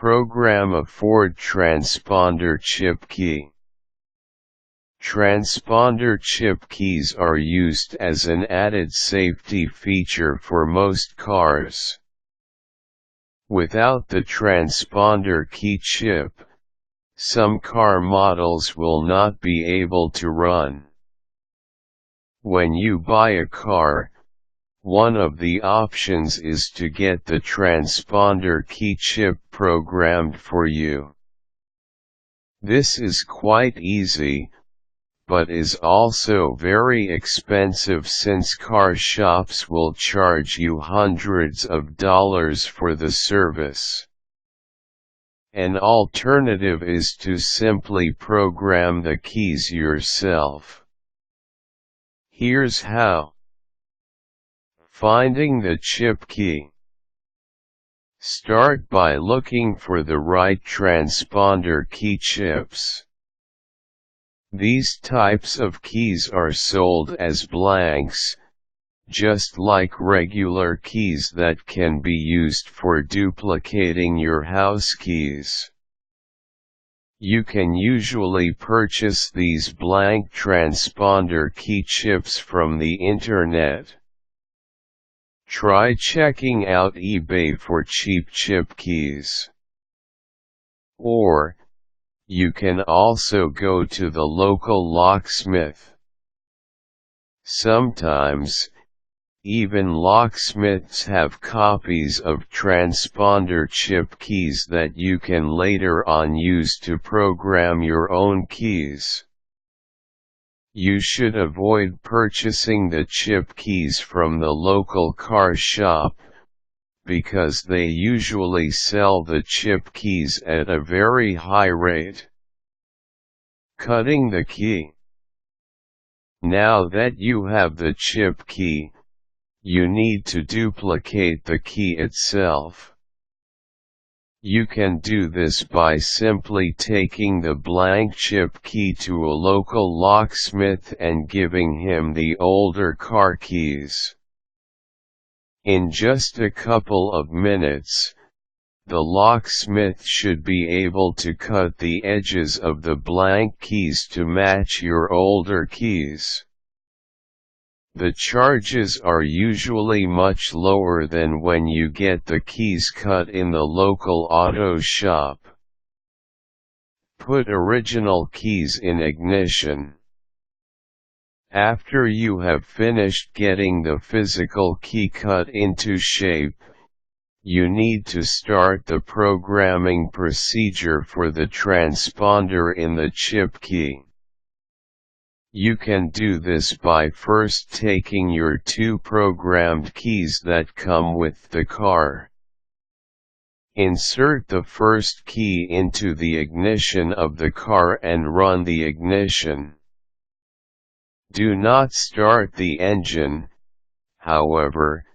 Program a Ford transponder chip key. Transponder chip keys are used as an added safety feature for most cars. Without the transponder key chip, some car models will not be able to run. When you buy a car, one of the options is to get the transponder key chip programmed for you. This is quite easy, but is also very expensive since car shops will charge you hundreds of dollars for the service. An alternative is to simply program the keys yourself. Here's how. Finding the chip key. Start by looking for the right transponder key chips. These types of keys are sold as blanks, just like regular keys that can be used for duplicating your house keys. You can usually purchase these blank transponder key chips from the internet. Try checking out eBay for cheap chip keys. Or, you can also go to the local locksmith. Sometimes, even locksmiths have copies of transponder chip keys that you can later on use to program your own keys. You should avoid purchasing the chip keys from the local car shop, because they usually sell the chip keys at a very high rate. Cutting the key. Now that you have the chip key, you need to duplicate the key itself. You can do this by simply taking the blank chip key to a local locksmith and giving him the older car keys. In just a couple of minutes, the locksmith should be able to cut the edges of the blank keys to match your older keys. The charges are usually much lower than when you get the keys cut in the local auto shop. Put original keys in ignition. After you have finished getting the physical key cut into shape, you need to start the programming procedure for the transponder in the chip key. You can do this by first taking your two programmed keys that come with the car. Insert the first key into the ignition of the car and run the ignition. Do not start the engine, however,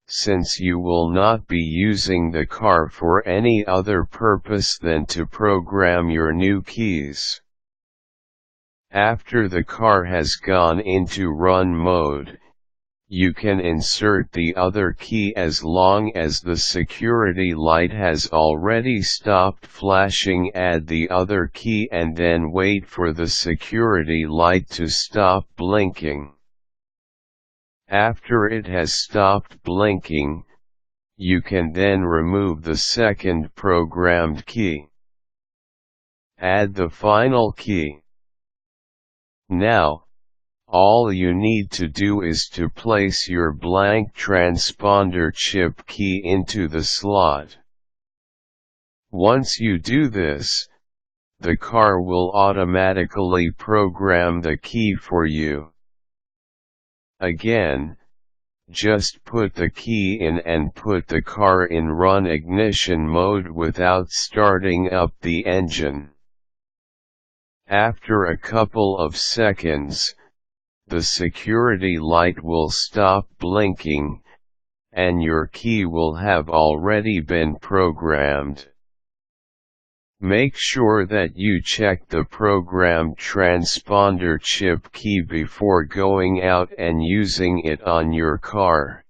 since you will not be using the car for any other purpose than to program your new keys. After the car has gone into run mode, you can insert the other key as long as the security light has already stopped flashing. Add the other key and then wait for the security light to stop blinking. After it has stopped blinking, you can then remove the second programmed key. Add the final key. Now, all you need to do is to place your blank transponder chip key into the slot. Once you do this, the car will automatically program the key for you. Again, just put the key in and put the car in run ignition mode without starting up the engine. After a couple of seconds, the security light will stop blinking, and your key will have already been programmed. Make sure that you check the programmed transponder chip key before going out and using it on your car.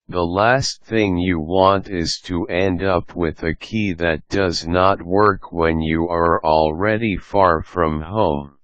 The last thing you want is to end up with a key that does not work when you are already far from home.